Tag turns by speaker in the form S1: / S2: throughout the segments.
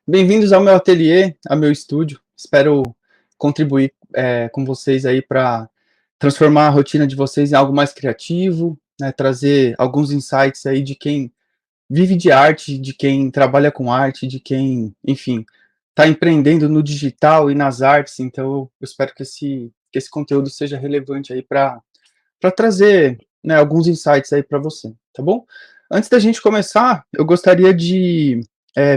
S1: Bem-vindos ao meu ateliê, ao meu estúdio. Espero contribuir com vocês aí para transformar a rotina de vocês em algo mais criativo, né, trazer alguns insights aí de quem vive de arte, de quem trabalha com arte, de quem, enfim, está empreendendo no digital e nas artes. Então, eu espero que esse conteúdo seja relevante aí para trazer, né, alguns insights aí para você, tá bom? Antes da gente começar, eu gostaria de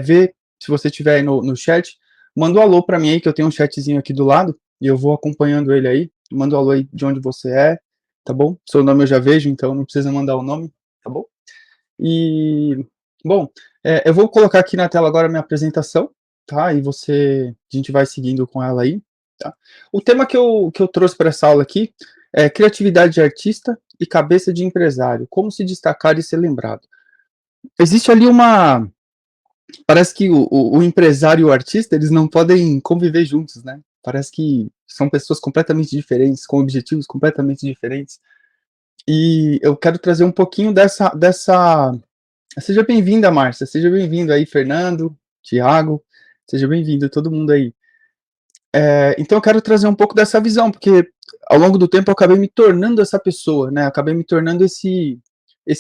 S1: ver se você estiver aí no chat, manda um alô para mim aí, que eu tenho um chatzinho aqui do lado, e eu vou acompanhando ele aí. Manda um alô aí de onde você é, tá bom? Seu nome eu já vejo, então não precisa mandar o nome, tá bom? E, bom, eu vou colocar aqui na tela agora a minha apresentação, tá? E a gente vai seguindo com ela aí, tá? O tema que eu trouxe para essa aula aqui é criatividade de artista e cabeça de empresário, como se destacar e ser lembrado. Existe ali parece que o empresário e o artista, eles não podem conviver juntos, né? Parece que são pessoas completamente diferentes, com objetivos completamente diferentes. E eu quero trazer um pouquinho dessa. Seja bem-vinda, Márcia. Seja bem-vindo aí, Fernando, Tiago. Seja bem-vindo, todo mundo aí. Então eu quero trazer um pouco dessa visão, porque ao longo do tempo eu acabei me tornando essa pessoa, né? Acabei me tornando esse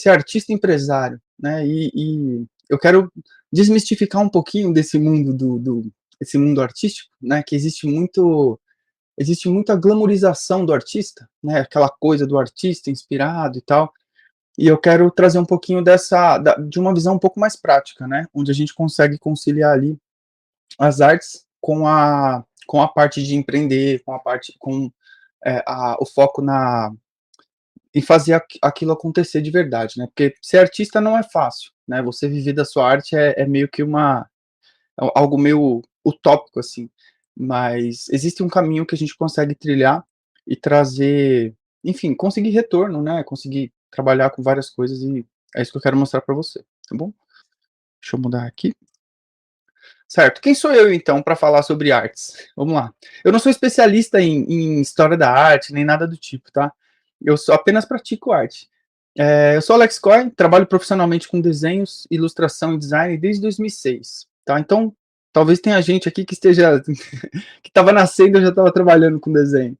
S1: artista empresário, né? E eu quero desmistificar um pouquinho desse mundo esse mundo artístico, né? Que existe muita glamorização do artista, né? Aquela coisa do artista inspirado e tal. E eu quero trazer um pouquinho de uma visão um pouco mais prática, né? Onde a gente consegue conciliar ali as artes com a parte de empreender, o foco em fazer aquilo acontecer de verdade, né? Porque ser artista não é fácil, né? Você viver da sua arte é meio que algo meio utópico, assim. Mas existe um caminho que a gente consegue trilhar e trazer, enfim, conseguir retorno, né? Conseguir trabalhar com várias coisas e é isso que eu quero mostrar para você, tá bom? Deixa eu mudar aqui. Certo. Quem sou eu, então, para falar sobre artes? Vamos lá. Eu não sou especialista em história da arte, nem nada do tipo, tá? Eu só apenas pratico arte. Eu sou Alex Coy, trabalho profissionalmente com desenhos, ilustração e design desde 2006, tá? Então, talvez tenha gente aqui que esteja, que estava nascendo, eu já estava trabalhando com desenho.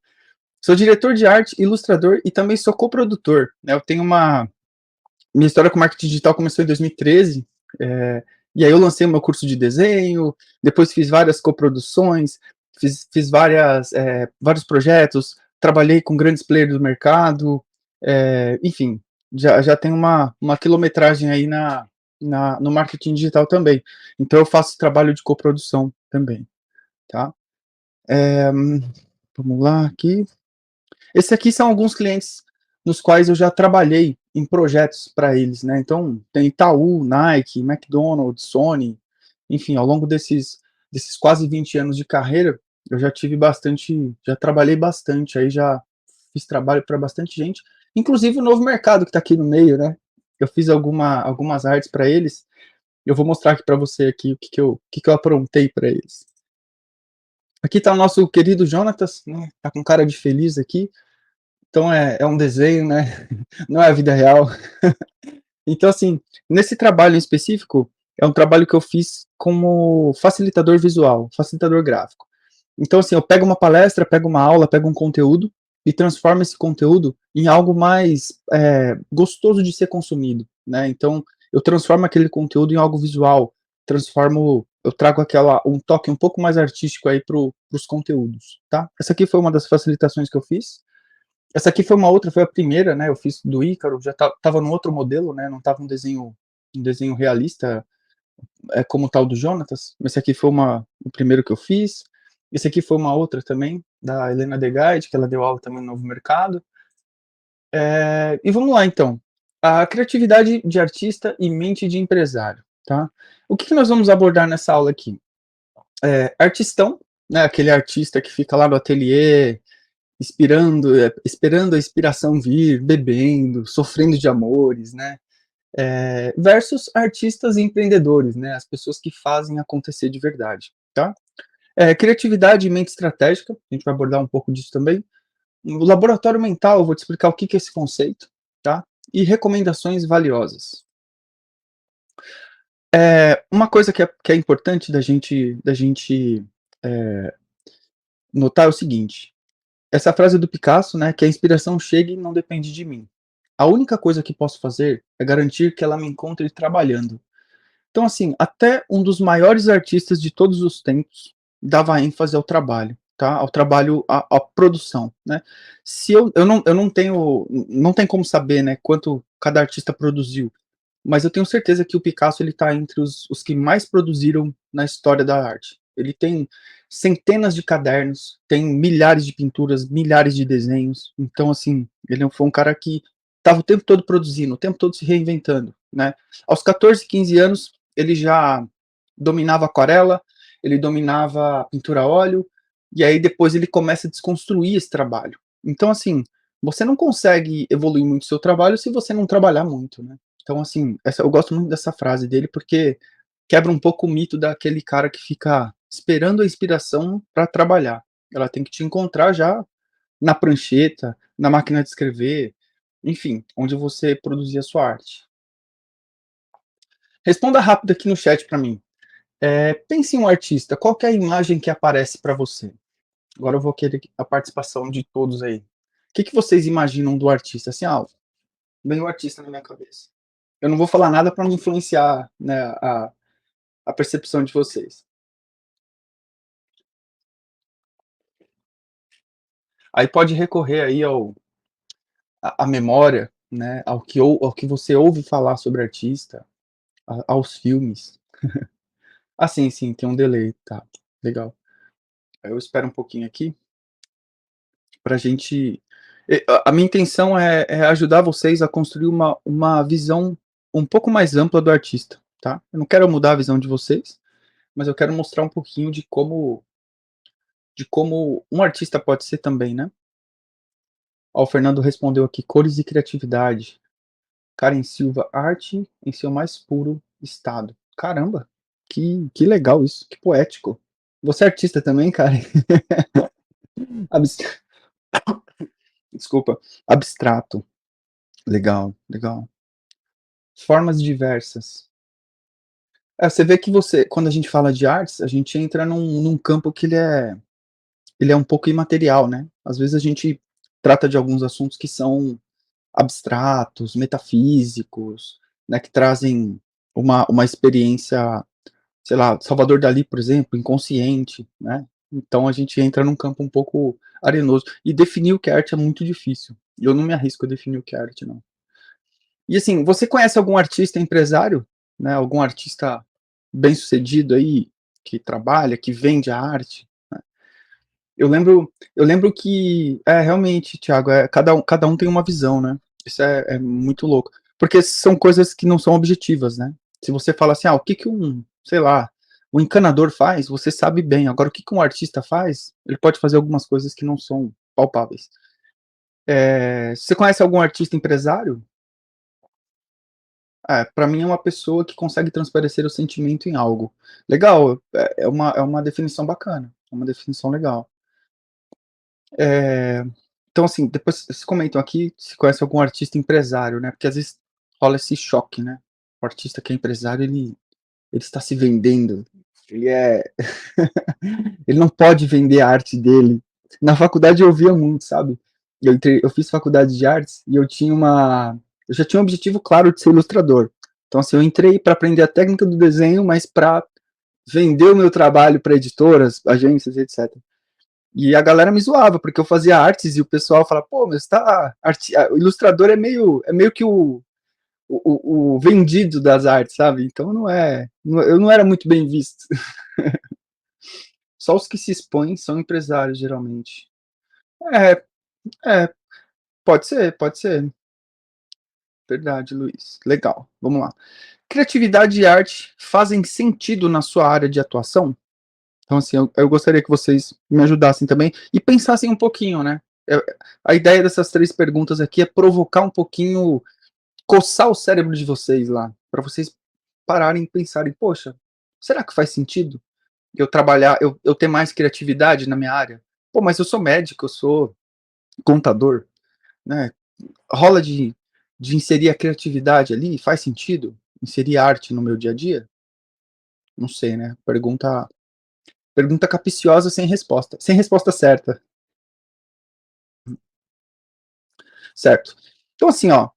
S1: Sou diretor de arte, ilustrador e também sou coprodutor, né? Minha história com marketing digital começou em 2013, e aí eu lancei o meu curso de desenho, depois fiz várias coproduções, fiz vários projetos, trabalhei com grandes players do mercado, enfim, já tem uma quilometragem aí no marketing digital também. Então eu faço trabalho de coprodução também, tá? É, vamos lá aqui. Esses aqui são alguns clientes nos quais eu já trabalhei em projetos para eles, né? Então, tem Itaú, Nike, McDonald's, Sony, enfim, ao longo desses quase 20 anos de carreira, eu já trabalhei bastante, aí já fiz trabalho para bastante gente, inclusive o Novo Mercado que está aqui no meio, né? Eu fiz algumas artes para eles. Eu vou mostrar aqui para você aqui o que eu aprontei para eles. Aqui está o nosso querido Jonatas, né? Tá com cara de feliz aqui. Então é um desenho, né? Não é a vida real. Então, assim, nesse trabalho em específico, é um trabalho que eu fiz como facilitador visual, facilitador gráfico. Então, assim, eu pego uma palestra, pego uma aula, pego um conteúdo e transformo esse conteúdo em algo mais gostoso de ser consumido, né? Então, eu transformo aquele conteúdo em algo visual, eu trago um toque um pouco mais artístico aí para os conteúdos, tá? Essa aqui foi uma das facilitações que eu fiz. Essa aqui foi uma outra, foi a primeira, né? Eu fiz do Ícaro, já tava no outro modelo, né? Não tava um desenho realista, como o tal do Jonatas. Esse aqui foi o primeiro que eu fiz. Esse aqui foi uma outra também, da Helena Degaide, que ela deu aula também no Novo Mercado. E vamos lá, então. A criatividade de artista e mente de empresário, tá? O que nós vamos abordar nessa aula aqui? Artistão, né? Aquele artista que fica lá no ateliê, esperando a inspiração vir, bebendo, sofrendo de amores, né? Versus artistas e empreendedores, né? As pessoas que fazem acontecer de verdade, tá? Criatividade e mente estratégica, a gente vai abordar um pouco disso também. O laboratório mental, eu vou te explicar o que é esse conceito, tá? E recomendações valiosas. Uma coisa que é importante da gente, eh, notar é o seguinte, essa frase do Picasso, né, que a inspiração chegue e não depende de mim. A única coisa que posso fazer é garantir que ela me encontre trabalhando. Então, assim, até um dos maiores artistas de todos os tempos dava ênfase ao trabalho, tá? Ao trabalho, à produção, né? Se eu não tenho, não tem como saber, né, quanto cada artista produziu, mas eu tenho certeza que o Picasso ele tá entre os que mais produziram na história da arte. Ele tem centenas de cadernos, tem milhares de pinturas, milhares de desenhos. Então, assim, ele foi um cara que estava o tempo todo produzindo, o tempo todo se reinventando, né? Aos 14, 15 anos, ele já dominava aquarela, ele dominava pintura a óleo, e aí depois ele começa a desconstruir esse trabalho. Então, assim, você não consegue evoluir muito o seu trabalho se você não trabalhar muito, né? Então, assim, eu gosto muito dessa frase dele, porque quebra um pouco o mito daquele cara que fica esperando a inspiração para trabalhar. Ela tem que te encontrar já na prancheta, na máquina de escrever, enfim, onde você produzir a sua arte. Responda rápido aqui no chat para mim. Pense em um artista, qual que é a imagem que aparece para você? Agora eu vou querer a participação de todos aí. O que, que vocês imaginam do artista? Assim, vem o artista na minha cabeça. Eu não vou falar nada para não influenciar, né, a percepção de vocês. Aí pode recorrer aí à memória, né, ao que você ouve falar sobre artista, aos filmes. Ah, sim, sim, tem um delay, tá, legal. Eu espero um pouquinho aqui pra gente a minha intenção é ajudar vocês a construir uma visão um pouco mais ampla do artista, tá. Eu não quero mudar a visão de vocês, mas eu quero mostrar um pouquinho de como um artista pode ser também, né. Ó, o Fernando respondeu aqui: "Cores e criatividade". Karen Silva: "Arte em seu mais puro estado". Caramba, que legal isso, que poético. Você é artista também, Karen? Abs Desculpa. Abstrato. Legal, legal. Formas diversas. Você vê que quando a gente fala de artes, a gente entra num campo que ele é um pouco imaterial, né. Às vezes a gente trata de alguns assuntos que são abstratos, metafísicos, né, que trazem uma experiência, sei lá, Salvador Dalí, por exemplo, inconsciente, né. Então a gente entra num campo um pouco arenoso. E definir o que é arte é muito difícil. E eu não me arrisco a definir o que é arte não. E assim, você conhece algum artista empresário, né, algum artista bem-sucedido aí, que trabalha, que vende a arte? Eu lembro que realmente, Thiago, cada um tem uma visão, né. Isso é muito louco. Porque são coisas que não são objetivas, né. Se você fala assim: "Ah, o que que sei lá, um encanador faz", você sabe bem. Agora o que que um artista faz, ele pode fazer algumas coisas que não são palpáveis. Você conhece algum artista empresário? Pra mim é uma pessoa que consegue transparecer o sentimento em algo. Legal, é uma definição bacana, é uma definição legal. Eh, então, assim, depois vocês comentam aqui se conhece algum artista empresário, né, porque às vezes rola esse choque, né. O artista que é empresário, ele está se vendendo, ele é ele não pode vender a arte dele. Na faculdade eu ouvia muito, sabe. Eu fiz faculdade de artes e eu já tinha um objetivo claro de ser ilustrador. Então, assim, eu entrei para aprender a técnica do desenho, mas para vender o meu trabalho para editoras, agências, etc. E a galera me zoava, porque eu fazia artes e o pessoal falava: "Pô, mas tá o ilustrador é meio que o vendido das artes", sabe. Então eu não era muito bem visto. Só os que se expõem são empresários, geralmente. É, é, pode ser, pode ser. Verdade, Luiz. Legal, vamos lá. Criatividade e arte fazem sentido na sua área de atuação? Então, assim, eu gostaria que vocês me ajudassem também e pensassem um pouquinho, né. A ideia dessas 3 perguntas aqui é provocar um pouquinho, coçar o cérebro de vocês lá, para vocês pararem e pensarem: "Poxa, será que faz sentido eu ter mais criatividade na minha área? Pô, mas eu sou médico, eu sou contador, né, rola de inserir a criatividade ali, faz sentido? Inserir arte no meu dia a dia?" Não sei, né, pergunta capciosa sem resposta certa, certo. Então assim, ó,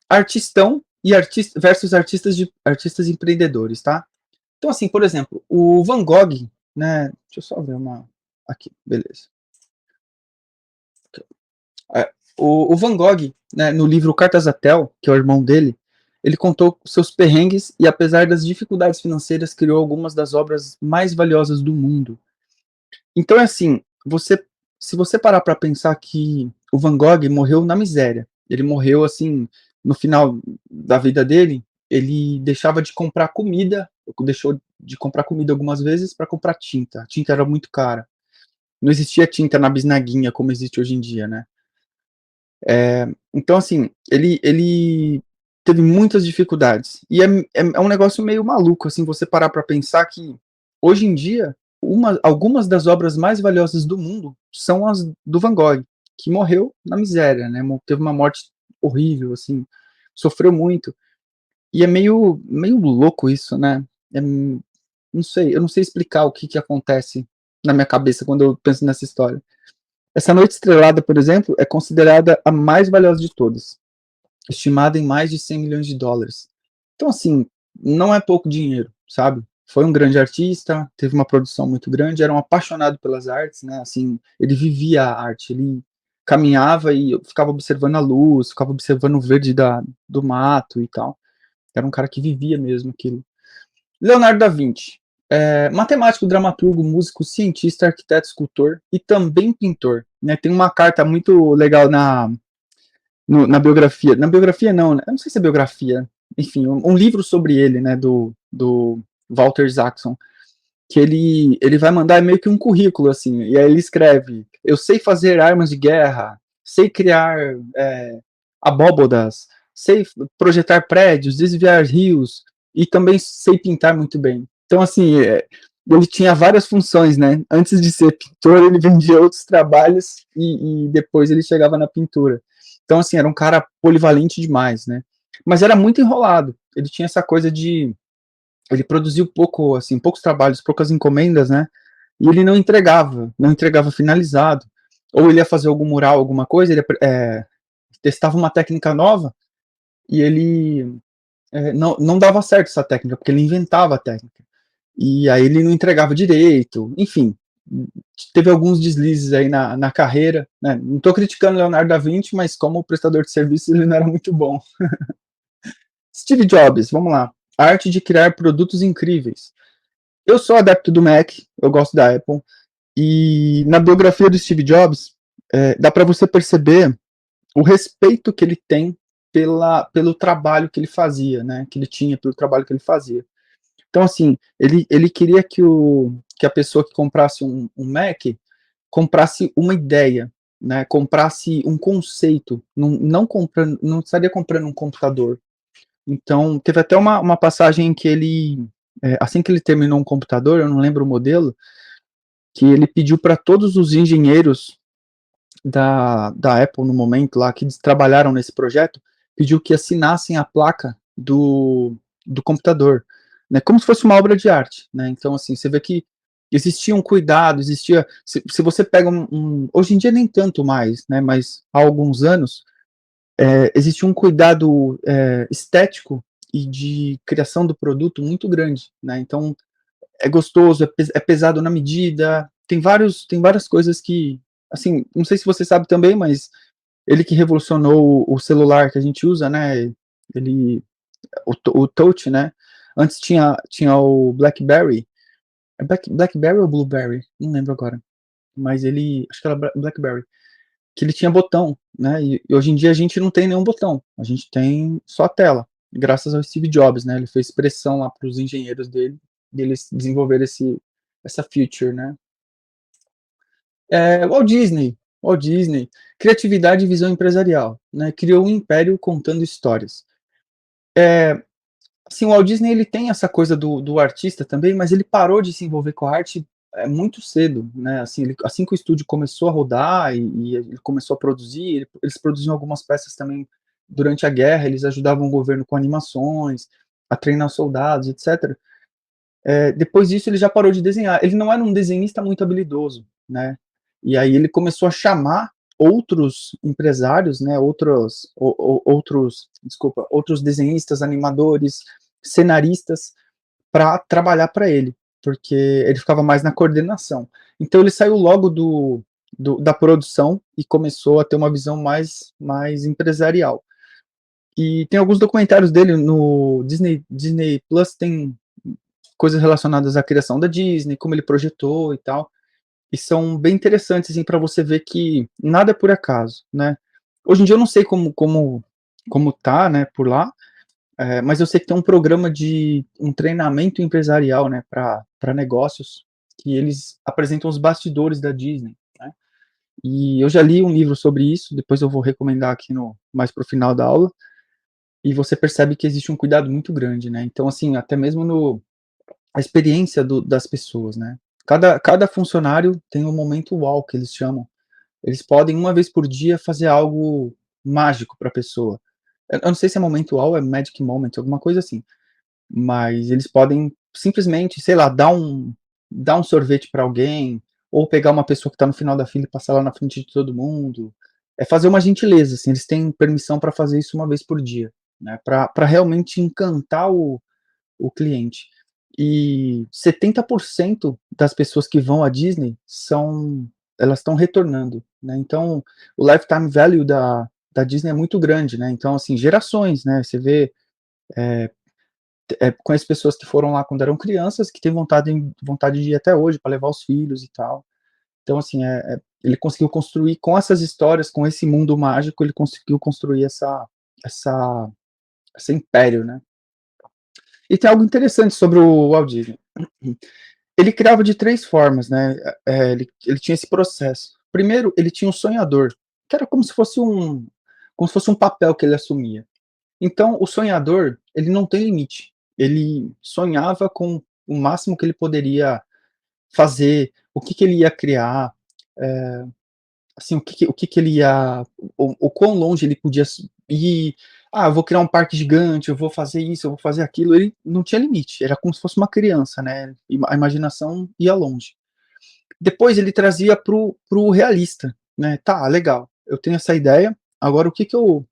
S1: artistão e artista versus artistas empreendedores, tá. Então assim, por exemplo, o Van Gogh, né, deixa eu só ver uma aqui, beleza. O Van Gogh, né, no livro Cartas a Tel, que é o irmão dele, ele contou seus perrengues e, apesar das dificuldades financeiras, criou algumas das obras mais valiosas do mundo. Então é assim, se você parar para pensar que o Van Gogh morreu na miséria, ele morreu assim, no final da vida dele, ele deixava de comprar comida, deixou de comprar comida algumas vezes para comprar tinta. A tinta era muito cara. Não existia tinta na bisnaguinha como existe hoje em dia, né? Então, assim, ele teve muitas dificuldades. E é um negócio meio maluco, assim, você parar para pensar que, hoje em dia, algumas das obras mais valiosas do mundo são as do Van Gogh, que morreu na miséria, né? Teve uma morte horrível, assim, sofreu muito. E é meio louco isso, né? Não sei, eu não sei explicar o que, que acontece na minha cabeça quando eu penso nessa história. Essa Noite Estrelada, por exemplo, é considerada a mais valiosa de todas, estimada em mais de 100 milhões de dólares. Então, assim, não é pouco dinheiro, sabe? Foi um grande artista, teve uma produção muito grande, era um apaixonado pelas artes, né? Assim, ele vivia a arte, ele caminhava e ficava observando a luz, ficava observando o verde do mato e tal. Era um cara que vivia mesmo aquilo. Leonardo da Vinci, matemático, dramaturgo, músico, cientista, arquiteto, escultor e também pintor. Né? Tem uma carta muito legal na biografia. Na biografia não, né? Eu não sei se é biografia. Enfim, um livro sobre ele, né, do Walter Isaacson, que ele vai mandar meio que um currículo, assim, e aí ele escreve: eu sei fazer armas de guerra, sei criar abóbodas, sei projetar prédios, desviar rios, e também sei pintar muito bem. Então, assim, ele tinha várias funções, né? Antes de ser pintor, ele vendia outros trabalhos e depois ele chegava na pintura. Então, assim, era um cara polivalente demais, né? Mas era muito enrolado. Ele tinha essa coisa de ele produziu pouco, assim, poucos trabalhos, poucas encomendas, né? E ele não entregava finalizado. Ou ele ia fazer algum mural, alguma coisa, ele testava uma técnica nova e ele não dava certo essa técnica, porque ele inventava a técnica. E aí ele não entregava direito, enfim. Teve alguns deslizes aí na carreira, né? Não estou criticando Leonardo da Vinci, mas como prestador de serviços ele não era muito bom. Steve Jobs, vamos lá. A arte de criar produtos incríveis. Eu sou adepto do Mac, eu gosto da Apple, e na biografia do Steve Jobs, dá para você perceber o respeito que ele tem pelo trabalho que ele fazia, né? Que ele tinha pelo trabalho que ele fazia. Então, assim, ele queria que a pessoa que comprasse um Mac comprasse uma ideia, né? Comprasse um conceito, não estaria comprando um computador. Então, teve até uma passagem em que ele, assim que ele terminou um computador, eu não lembro o modelo, que ele pediu para todos os engenheiros da Apple no momento lá, que trabalharam nesse projeto, pediu que assinassem a placa do computador, né, como se fosse uma obra de arte, né, então assim, você vê que existia um cuidado, se você pega hoje em dia nem tanto mais, né, mas há alguns anos, existia um cuidado estético e de criação do produto muito grande, né, então é gostoso, é pesado na medida, tem várias coisas que, assim, não sei se você sabe também, mas ele que revolucionou o celular que a gente usa, né? Ele, o Touch, né? Antes tinha o BlackBerry. É BlackBerry ou Blueberry? Não lembro agora. Mas ele, acho que era BlackBerry. Que ele tinha botão, né? E hoje em dia a gente não tem nenhum botão. A gente tem só a tela. Graças ao Steve Jobs, né? Ele fez pressão lá para os engenheiros dele, deles desenvolver essa feature, né? Walt Disney, criatividade e visão empresarial, né? Criou um império contando histórias. Assim, o Walt Disney ele tem essa coisa do artista também, mas ele parou de se envolver com a arte muito cedo, né? Assim, assim que o estúdio começou a rodar e ele começou a produzir, eles produziam algumas peças também durante a guerra, eles ajudavam o governo com animações, a treinar soldados, etc. Depois disso ele já parou de desenhar. Ele não era um desenhista muito habilidoso, né, e aí ele começou a chamar outros empresários, né, outros desenhistas, animadores, cenaristas, para trabalhar para ele, porque ele ficava mais na coordenação. Então ele saiu logo da produção e começou a ter uma visão mais empresarial. E tem alguns documentários dele no Disney Plus, tem coisas relacionadas à criação da Disney, como ele projetou e tal, e são bem interessantes, assim, para você ver que nada é por acaso, né. Hoje em dia eu não sei como tá, né, por lá, mas eu sei que tem um programa de um treinamento empresarial, né, para negócios, que eles apresentam os bastidores da Disney, né. E eu já li um livro sobre isso, depois eu vou recomendar aqui no mais para o final da aula, e você percebe que existe um cuidado muito grande, né. Então, assim, até mesmo no a experiência das pessoas, né. Cada funcionário tem um momento "uau", que eles chamam. Eles podem, uma vez por dia, fazer algo mágico para a pessoa. Eu não sei se é momento "uau", é magic moment, alguma coisa assim. Mas eles podem simplesmente, sei lá, dar um sorvete para alguém, ou pegar uma pessoa que está no final da fila e passar lá na frente de todo mundo. É fazer uma gentileza, assim, eles têm permissão para fazer isso uma vez por dia, né, pra realmente encantar o cliente. E 70% das pessoas que vão à Disney elas estão retornando, né, então o lifetime value da Disney é muito grande, né, então, assim, gerações, né, você vê, conheço pessoas que foram lá quando eram crianças, que têm vontade de ir até hoje para levar os filhos e tal. Então, assim, ele conseguiu construir com essas histórias, com esse mundo mágico, ele conseguiu construir essa esse império, né. E tem algo interessante sobre o Walt Disney. Ele criava de 3 formas, né, ele tinha esse processo. Primeiro, ele tinha um sonhador, que era como se fosse um papel que ele assumia. Então, o sonhador, ele não tem limite. Ele sonhava com o máximo que ele poderia fazer, o que que ele ia criar, assim, o que que ele ia o quão longe ele podia ir. "Ah, eu vou criar um parque gigante, eu vou fazer isso, eu vou fazer aquilo", ele não tinha limite, era como se fosse uma criança, né, a imaginação ia longe. Depois ele trazia para o realista, né, "Tá, legal, eu tenho essa ideia, agora o que que eu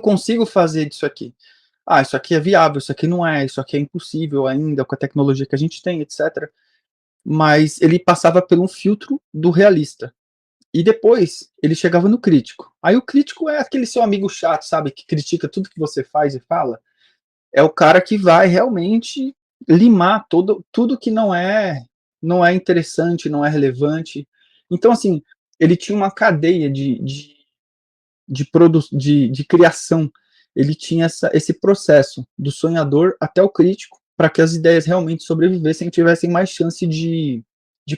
S1: consigo fazer disso aqui? Ah, isso aqui é viável, isso aqui não é, isso aqui é impossível ainda com a tecnologia que a gente tem, etcétera". Mas ele passava por um filtro do realista. E depois ele chegava no crítico. Aí o crítico é aquele seu amigo chato, sabe, que critica tudo que você faz e fala. É o cara que vai realmente limar tudo que não é interessante, não é relevante. Então, assim, ele tinha uma cadeia de criação. Ele tinha esse processo do sonhador até o crítico, para que as ideias realmente sobrevivessem e tivessem mais chance de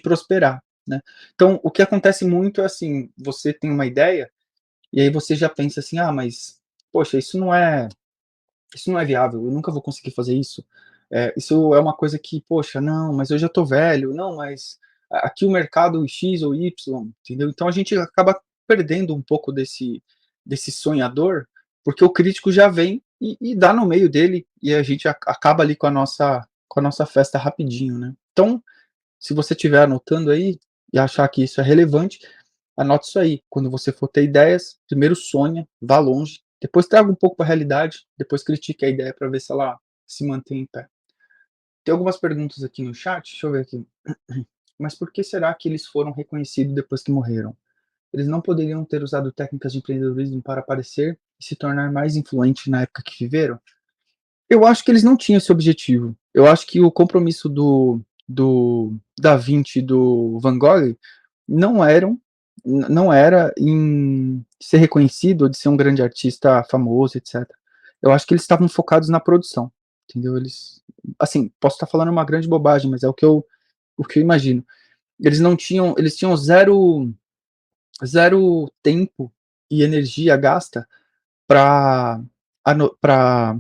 S1: prosperar, né. Então, o que acontece muito é assim, você tem uma ideia, e aí você já pensa assim: "Ah, mas, poxa, isso não é viável, eu nunca vou conseguir fazer isso. Isso é uma coisa que, poxa, não, mas eu já estou velho, não, mas aqui o mercado X ou Y", entendeu? Então a gente acaba perdendo um pouco desse sonhador, porque o crítico já vem e dá no meio dele, e a gente acaba ali com a nossa festa rapidinho, né. Então, se você estiver anotando aí, e achar que isso é relevante, anote isso aí. Quando você for ter ideias, primeiro sonha, vá longe, depois traga um pouco para a realidade, depois critique a ideia para ver se ela se mantém em pé. Tem algumas perguntas aqui no chat, deixa eu ver aqui. Mas por que será que eles foram reconhecidos depois que morreram? Eles não poderiam ter usado técnicas de empreendedorismo para aparecer e se tornar mais influentes na época que viveram? Eu acho que eles não tinham esse objetivo. Eu acho que o compromisso do Da Vinci e do Van Gogh não era em ser reconhecido ou de ser um grande artista famoso, etcétera. Eu acho que eles estavam focados na produção, entendeu? Eles, assim, posso estar falando uma grande bobagem, mas é o que eu imagino. Eles tinham zero tempo e energia gasta para para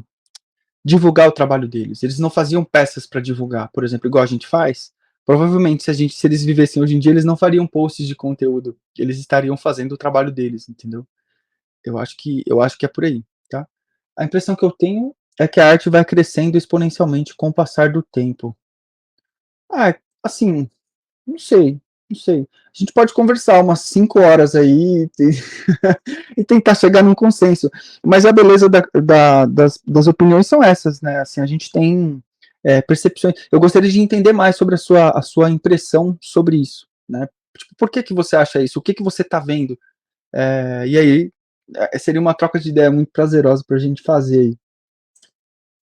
S1: divulgar o trabalho deles. Eles não faziam peças para divulgar, por exemplo, igual a gente faz. Provavelmente, se eles vivessem hoje em dia, eles não fariam posts de conteúdo, eles estariam fazendo o trabalho deles, entendeu? Eu acho que é por aí, tá? A impressão que eu tenho é que a arte vai crescendo exponencialmente com o passar do tempo. Ah, assim, não sei, não sei. A gente pode conversar umas 5 horas aí e tentar chegar num consenso. Mas a beleza das opiniões são essas, né? Assim, a gente tem percepções. Eu gostaria de entender mais sobre a sua impressão sobre isso, né? Tipo, por que que você acha isso? O que que você está vendo? E aí, seria uma troca de ideia muito prazerosa para a gente fazer aí.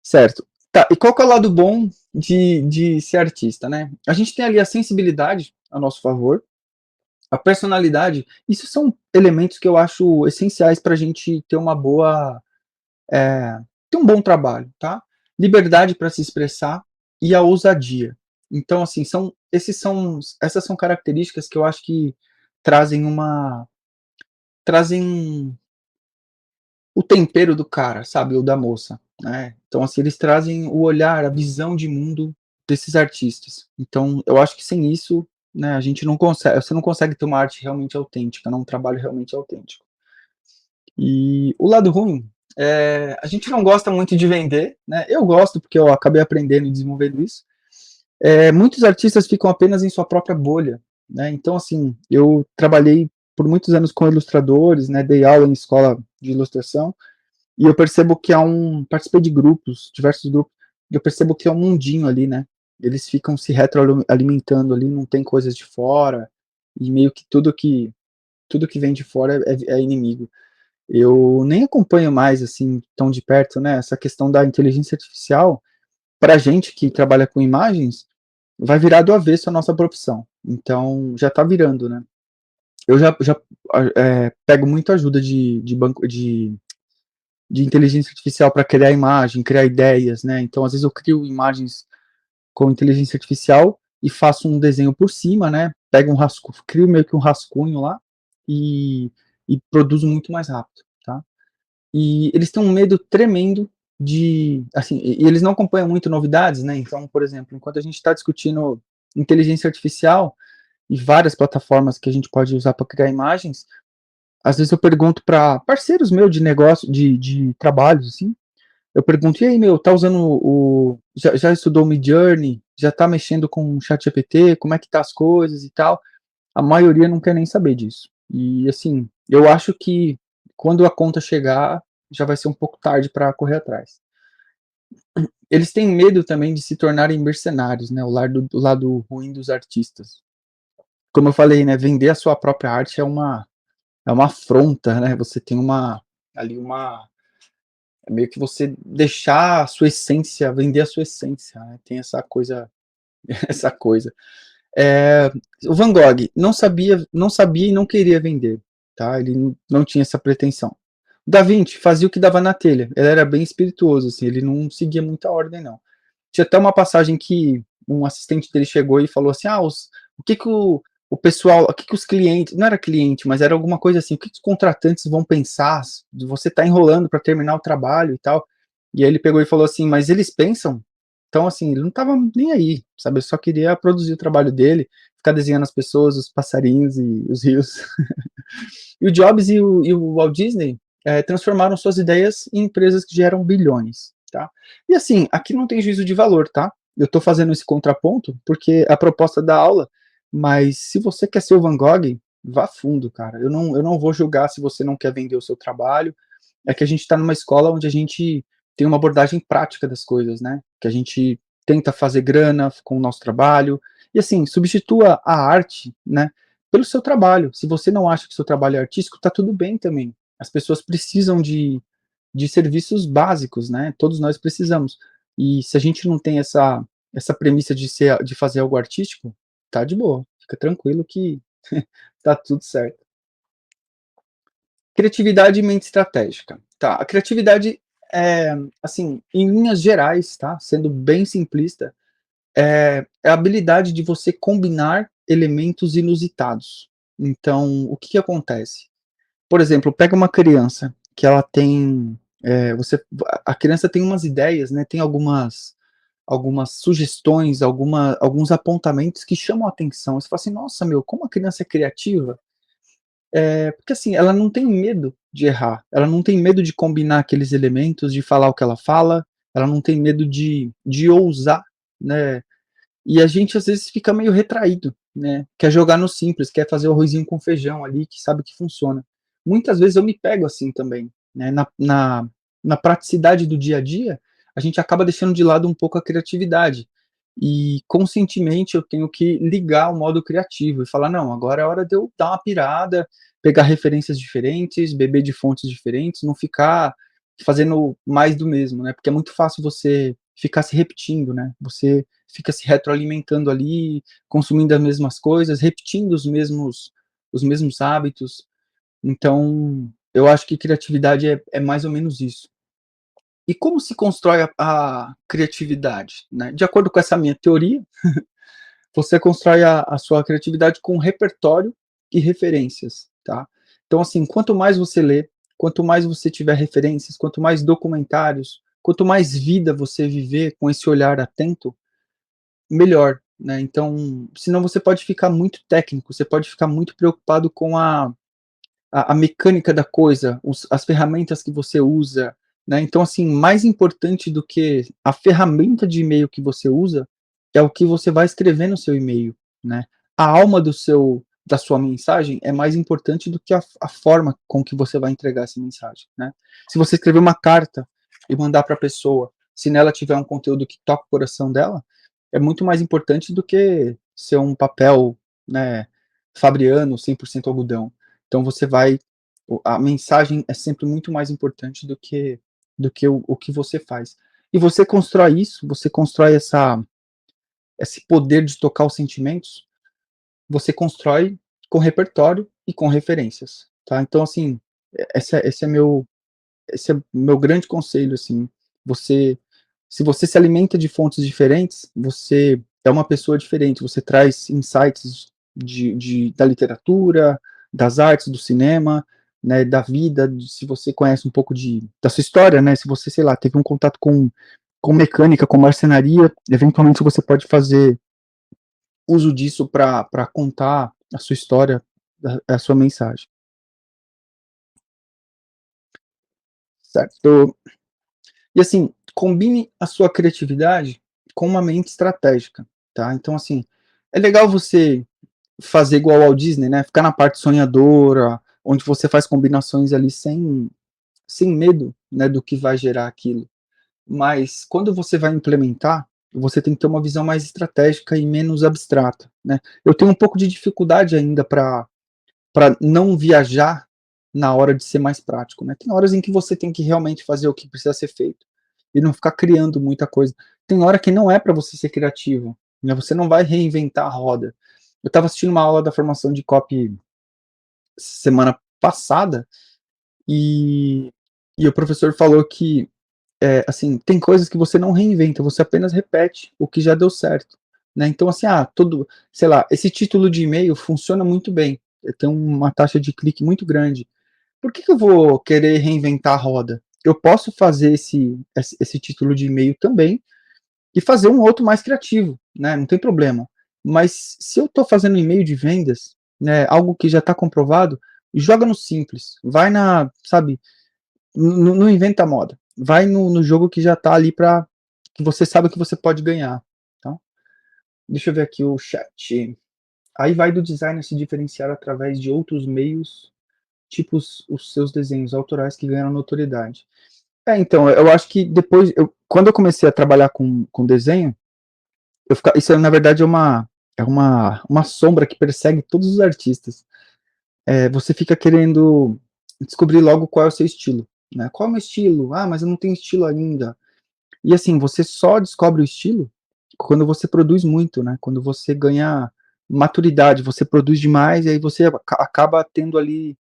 S1: Certo. Tá, e qual que é o lado bom de ser artista, né? A gente tem ali a sensibilidade a nosso favor, a personalidade, isso são elementos que eu acho essenciais para a gente ter uma boa, ter um bom trabalho, tá? Liberdade para se expressar e a ousadia. Então, assim, essas são características que eu acho que trazem trazem o tempero do cara, sabe, ou da moça, né. Então, assim, eles trazem o olhar, a visão de mundo desses artistas. Então, eu acho que sem isso, né, a gente não consegue você não consegue ter uma arte realmente autêntica, né, um trabalho realmente autêntico. E o lado ruim, a gente não gosta muito de vender, né, eu gosto porque eu acabei aprendendo e desenvolvendo isso. Muitos artistas ficam apenas em sua própria bolha, né, então, assim, eu trabalhei por muitos anos com ilustradores, né, dei aula em escola de ilustração, e eu percebo que há participei de grupos, diversos grupos, e eu percebo que é um mundinho ali, né? Eles ficam se retroalimentando ali, não tem coisas de fora, e meio que tudo que vem de fora é inimigo. Eu nem acompanho mais, assim, tão de perto, né, essa questão da inteligência artificial, pra gente que trabalha com imagens, vai virar do avesso a nossa profissão. Então, já tá virando, né. Eu já, pego muito ajuda de banco de inteligência artificial para criar imagem, criar ideias, né? Então, às vezes eu crio imagens com inteligência artificial e faço um desenho por cima, né? Pego um rascunho, crio meio que um rascunho lá e, e produzo muito mais rápido, tá? E eles têm um medo tremendo assim, e eles não acompanham muito novidades, né? Então, por exemplo, enquanto a gente está discutindo inteligência artificial e várias plataformas que a gente pode usar para criar imagens, às vezes eu pergunto para parceiros meus de negócio, de trabalhos, assim, eu pergunto: "E aí, meu, tá usando já estudou o Midjourney? Já tá mexendo com o ChatGPT? Como é que tá as coisas e tal?". A maioria não quer nem saber disso. E, assim, eu acho que quando a conta chegar, já vai ser um pouco tarde para correr atrás. Eles têm medo também de se tornarem mercenários, né, o lado ruim dos artistas. Como eu falei, né, vender a sua própria arte é uma afronta, né, você tem ali uma é meio que você deixar a sua essência, vender a sua essência, né, tem essa coisa essa coisa. Eh, o Van Gogh não sabia e não queria vender, tá, ele não tinha essa pretensão. O Da Vinci fazia o que dava na telha, ele era bem espirituoso, assim, ele não seguia muita ordem não. Tinha até uma passagem que um assistente dele chegou e falou assim: "Ah, o que que o pessoal o que que os clientes", não era cliente, mas era alguma coisa assim, "o que que os contratantes vão pensar de você estar enrolando para terminar o trabalho e tal?". E aí ele pegou e falou assim: "Mas eles pensam?". Então, assim, ele não estava nem aí, sabe, ele só queria produzir o trabalho dele, ficar desenhando as pessoas, os passarinhos e os rios. E o Jobs e o Walt Disney transformaram suas ideias em empresas que geram bilhões, tá? E assim, aqui não tem juízo de valor, tá? Eu estou fazendo esse contraponto porque é a proposta da aula, mas se você quer ser o Van Gogh, vá fundo, cara. Eu não vou julgar se você não quer vender o seu trabalho. É que a gente está numa escola onde a gente tem uma abordagem prática das coisas, né? Que a gente tenta fazer grana com o nosso trabalho. E assim, substitua a arte, né, pelo seu trabalho. Se você não acha que seu trabalho é artístico, tá tudo bem também. As pessoas precisam de serviços básicos, né? Todos nós precisamos. E se a gente não tem essa premissa de fazer algo artístico, tá de boa. Fica tranquilo que tá tudo certo. Criatividade e mente estratégica. Tá, a criatividade é, assim, em linhas gerais, tá? Sendo bem simplista, é a habilidade de você combinar elementos inusitados. Então, o que que acontece? Por exemplo, pega uma criança que ela tem, você a criança tem umas ideias, né, tem algumas sugestões, alguns apontamentos que chamam a atenção. Você fala assim: "Nossa, meu, como a criança é criativa". Porque assim, ela não tem medo de errar, ela não tem medo de combinar aqueles elementos, de falar o que ela fala, ela não tem medo de ousar, né, E a gente às vezes fica meio retraído, né, quer jogar no simples, quer fazer o arrozinho com feijão ali, que sabe que funciona. Muitas vezes eu me pego assim também, né, na praticidade do dia a dia, a gente acaba deixando de lado um pouco a criatividade. E conscientemente eu tenho que ligar o modo criativo e falar: "Não, agora é hora de eu dar uma pirada, pegar referências diferentes, beber de fontes diferentes, não ficar fazendo mais do mesmo", né, porque é muito fácil você ficar se repetindo, né, você fica se retroalimentando ali, consumindo as mesmas coisas, repetindo os mesmos hábitos. Então, eu acho que criatividade é mais ou menos isso. E como se constrói a criatividade, né? De acordo com essa minha teoria, você constrói a sua criatividade com repertório e referências, tá? Então, assim, quanto mais você lê, quanto mais você tiver referências, quanto mais documentários, quanto mais vida você viver com esse olhar atento, melhor, né? Então, senão você pode ficar muito técnico, você pode ficar muito preocupado com a mecânica da coisa, as ferramentas que você usa, né? Então, assim, mais importante do que a ferramenta de e-mail que você usa, é o que você vai escrever no seu e-mail, né? A alma da sua mensagem é mais importante do que a forma com que você vai entregar essa mensagem, né? Se você escrever uma carta e mandar para a pessoa, se nela tiver um conteúdo que toca o coração dela, é muito mais importante do que ser um papel, né, fabriano, 100% algodão. Então você vai a mensagem é sempre muito mais importante do que o que você faz. E você constrói isso, você constrói esse poder de tocar os sentimentos, você constrói com repertório e com referências, tá? Então, assim, esse é meu grande conselho, assim, você se você se alimenta de fontes diferentes, você é uma pessoa diferente, você traz insights da literatura, das artes, do cinema, né, da vida, se você conhece um pouco da sua história, né, se você, sei lá, teve um contato com mecânica, com marcenaria, eventualmente você pode fazer uso disso para contar a sua história, a sua mensagem, certo? E assim, combine a sua criatividade com uma mente estratégica, tá? Então, assim, é legal você fazer igual ao Disney, né? Ficar na parte sonhadora, onde você faz combinações ali sem medo, né, do que vai gerar aquilo. Mas quando você vai implementar, você tem que ter uma visão mais estratégica e menos abstrata, né? Eu tenho um pouco de dificuldade ainda para não viajar na hora de ser mais prático, né. Tem horas em que você tem que realmente fazer o que precisa ser feito, e não ficar criando muita coisa. Tem hora que não é para você ser criativo, né, você não vai reinventar a roda. Eu estava assistindo uma aula da formação de copy semana passada, e e o professor falou que, assim, tem coisas que você não reinventa, você apenas repete o que já deu certo, né. Então assim, sei lá, esse título de e-mail funciona muito bem, tem uma taxa de clique muito grande. Por que eu vou querer reinventar a roda? Eu posso fazer esse título de e-mail também e fazer um outro mais criativo, né, não tem problema. Mas se eu estou fazendo e-mail de vendas, né, algo que já está comprovado, joga no simples, vai sabe, não inventa moda, vai no jogo que já está ali para que você sabe que você pode ganhar, tá. Deixa eu ver aqui o chat. Aí vai do designer se diferenciar através de outros meios, tipo os seus desenhos autorais que ganharam notoriedade. Então, eu acho que quando eu comecei a trabalhar com desenho, isso na verdade é uma sombra que persegue todos os artistas. Você fica querendo descobrir logo qual é o seu estilo, né? Qual é o meu estilo? Ah, mas eu não tenho estilo ainda. E assim, você só descobre o estilo quando você produz muito, né? Quando você ganha maturidade, você produz demais e aí você acaba tendo ali,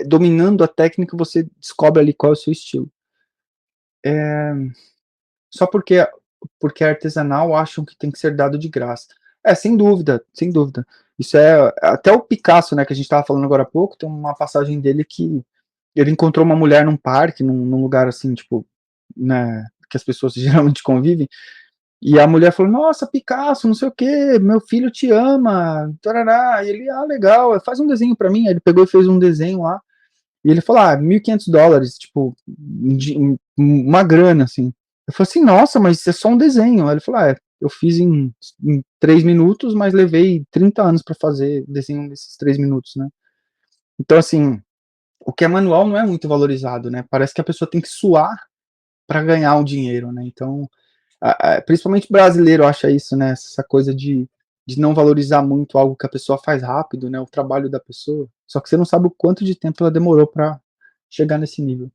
S1: dominando a técnica, você descobre ali qual é o seu estilo. Só porque é artesanal, acham que tem que ser dado de graça. Sem dúvida, sem dúvida. Isso até o Picasso, né, que a gente estava falando agora há pouco, tem uma passagem dele que ele encontrou uma mulher num parque, num lugar assim, tipo, né, que as pessoas geralmente convivem, e a mulher falou: "Nossa, Picasso, não sei o quê, meu filho te ama, tarará", e ele: "Ah, legal, faz um desenho para mim", aí ele pegou e fez um desenho lá, e ele falou: $1.500, tipo, uma grana, assim. Eu falei assim: "Nossa, mas isso é só um desenho". Aí ele falou: eu fiz em 3 minutos, mas levei 30 anos para fazer desenho nesses 3 minutos, né. Então, assim, o que é manual não é muito valorizado, né, parece que a pessoa tem que suar para ganhar o dinheiro, né, então, principalmente brasileiro acha isso, né, essa coisa de não valorizar muito algo que a pessoa faz rápido, né, o trabalho da pessoa, só que você não sabe o quanto de tempo ela demorou para chegar nesse nível.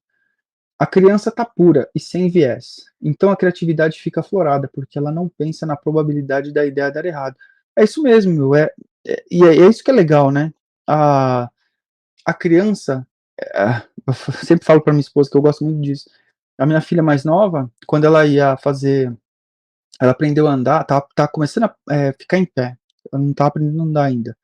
S1: A criança está pura e sem viés, então a criatividade fica aflorada, porque ela não pensa na probabilidade da ideia dar errado. É isso mesmo, meu, é isso que é legal, né. A a criança, eu sempre falo para minha esposa que eu gosto muito disso. A minha filha mais nova, quando ela ia fazer, ela aprendeu a andar, tá começando a, ficar em pé, ela não tá aprendendo a andar ainda.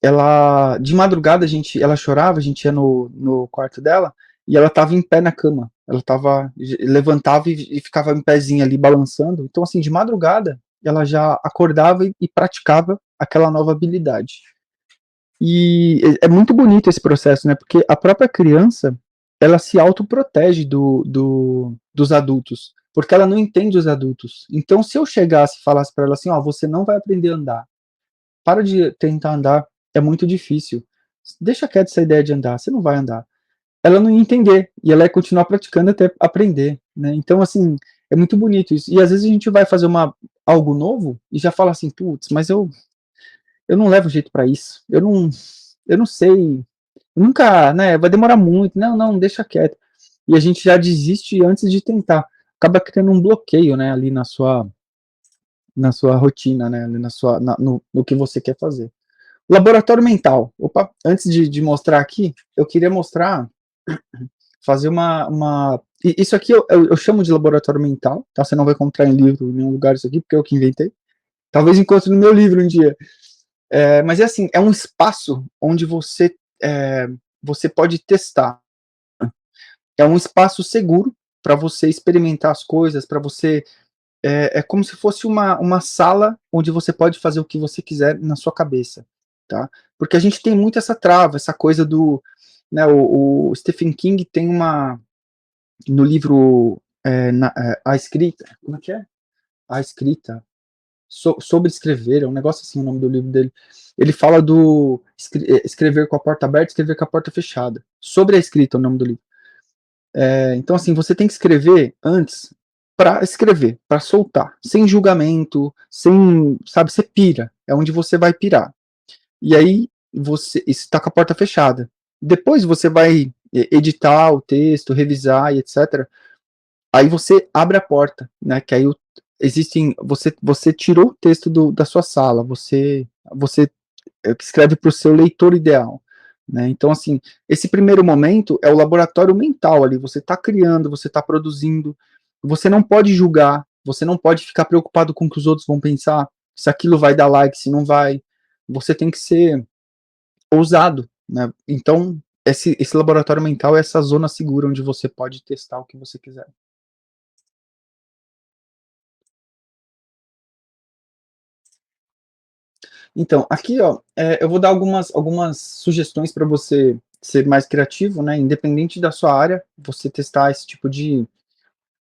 S1: Ela de madrugada ela chorava, a gente ia no quarto dela, e ela estava em pé na cama, ela estava levantava e ficava em pezinho ali balançando, então assim, de madrugada, ela já acordava e praticava aquela nova habilidade. E é muito bonito esse processo, né, porque a própria criança, ela se autoprotege dos adultos, porque ela não entende os adultos. Então se eu chegasse e falasse para ela assim: "Ó, você não vai aprender a andar, para de tentar andar, é muito difícil. Deixa quieto essa ideia de andar, você não vai andar." Ela não ia entender, e ela ia continuar praticando até aprender, né. Então, assim, é muito bonito isso. E às vezes a gente vai fazer algo novo e já fala assim: "Putz, mas eu não levo jeito para isso, eu não sei, eu nunca, né, vai demorar muito, não, não, deixa quieto." E a gente já desiste antes de tentar. Acaba criando um bloqueio, né, ali na sua rotina, né, ali no que você quer fazer. Laboratório mental. Opa, antes de mostrar aqui, eu queria mostrar, fazer isso aqui eu chamo de laboratório mental, tá? Você não vai encontrar em livro, em nenhum lugar isso aqui, porque eu que inventei. Talvez encontre no meu livro um dia. Mas é assim, é um espaço onde você pode testar. É um espaço seguro para você experimentar as coisas, para você, é como se fosse uma sala onde você pode fazer o que você quiser na sua cabeça, tá? Porque a gente tem muito essa trava, essa coisa do, né, o Stephen King tem no livro, A Escrita, como é que é? A Escrita, sobre escrever, é um negócio assim o nome do livro dele. Ele fala do escrever com a porta aberta, escrever com a porta fechada. Sobre a escrita, é o nome do livro. Então, assim, você tem que escrever antes para escrever, para soltar, sem julgamento, sem, sabe, você pira, é onde você vai pirar. E aí você está com a porta fechada. Depois você vai editar o texto, revisar e etc. Aí você abre a porta, né? Que aí você tirou o texto da sua sala, você escreve para o seu leitor ideal, né? Então, assim, esse primeiro momento é o laboratório mental ali. Você está criando, você está produzindo. Você não pode julgar, você não pode ficar preocupado com o que os outros vão pensar, se aquilo vai dar like, se não vai. Você tem que ser ousado, né? Então, esse laboratório mental é essa zona segura onde você pode testar o que você quiser. Então, aqui, ó, eu vou dar algumas sugestões para você ser mais criativo, né? Independente da sua área, você testar esse tipo de,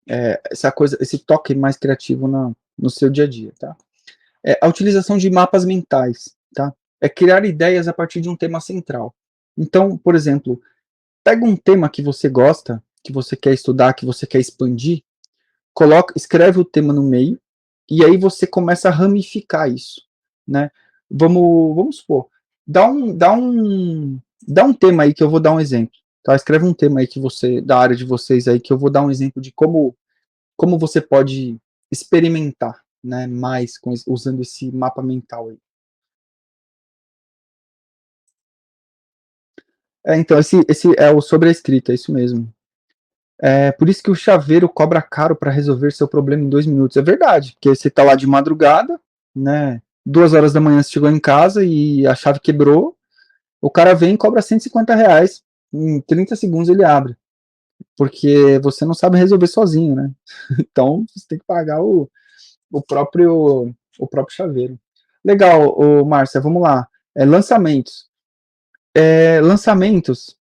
S1: essa coisa, esse toque mais criativo no seu dia a dia, tá? A utilização de mapas mentais, tá? É criar ideias a partir de um tema central. Então, por exemplo, pega um tema que você gosta, que você quer estudar, que você quer expandir, escreve o tema no meio, e aí você começa a ramificar isso, né? Vamos supor, dá um tema aí que eu vou dar um exemplo, tá? Escreve um tema aí que da área de vocês aí, que eu vou dar um exemplo de como você pode experimentar, né, mais usando esse mapa mental aí. Então, esse é o sobre a escrita, é isso mesmo. É por isso que o chaveiro cobra caro para resolver seu problema em 2 minutos. É verdade, porque você tá lá de madrugada, né, 2 horas da manhã você chegou em casa e a chave quebrou, o cara vem e cobra R$ 150, em 30 segundos ele abre, porque você não sabe resolver sozinho, né. Então você tem que pagar o próprio chaveiro. Legal, Márcia, vamos lá. Lançamentos. Lançamentos,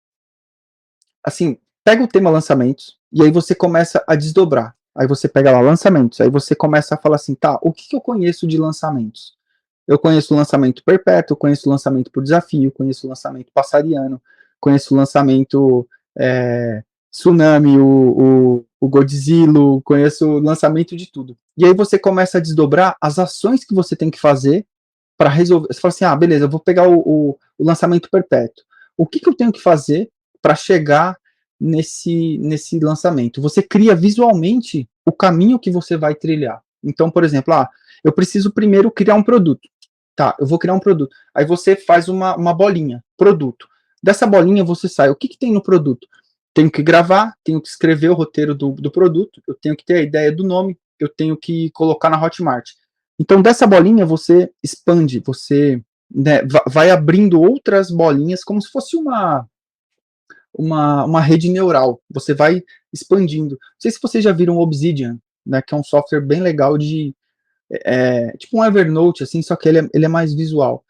S1: assim, pega o tema lançamentos e aí você começa a desdobrar. Aí você pega lá lançamentos, aí você começa a falar assim, tá, o que eu conheço de lançamentos? Eu conheço o lançamento perpétuo, conheço o lançamento por desafio, conheço o lançamento passariano, conheço o lançamento Tsunami, o Godzilla, conheço o lançamento de tudo. E aí você começa a desdobrar as ações que você tem que fazer para resolver. Você fala assim, ah, beleza, eu vou pegar o lançamento perpétuo. O que eu tenho que fazer para chegar nesse lançamento? Você cria visualmente o caminho que você vai trilhar. Então, por exemplo, eu preciso primeiro criar um produto. Tá, eu vou criar um produto. Aí você faz uma bolinha, produto. Dessa bolinha você sai. O que tem no produto? Tenho que gravar, tenho que escrever o roteiro do produto, eu tenho que ter a ideia do nome, eu tenho que colocar na Hotmart. Então, dessa bolinha você expande, você né, vai abrindo outras bolinhas, como se fosse uma rede neural. Você vai expandindo. Não sei se vocês já viram o Obsidian, né, que é um software bem legal de. Tipo um Evernote, assim, só que ele é mais visual.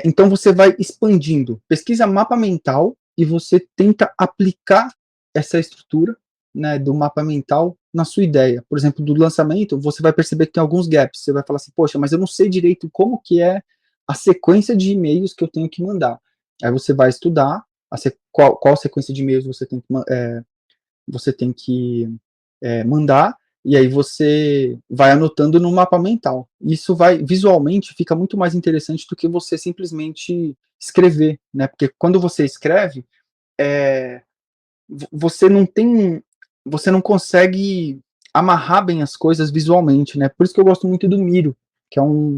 S1: Então você vai expandindo. Pesquisa mapa mental e você tenta aplicar essa estrutura, né, do mapa mental na sua ideia. Por exemplo, do lançamento, você vai perceber que tem alguns gaps. Você vai falar assim, poxa, mas eu não sei direito como que é a sequência de e-mails que eu tenho que mandar. Aí você vai estudar qual sequência de e-mails você tem que mandar, e aí você vai anotando no mapa mental. Isso vai, visualmente, fica muito mais interessante do que você simplesmente escrever, né? Porque quando você escreve, é, você não tem, você não consegue amarrar bem as coisas visualmente, né? Por isso que eu gosto muito do Miro, que eu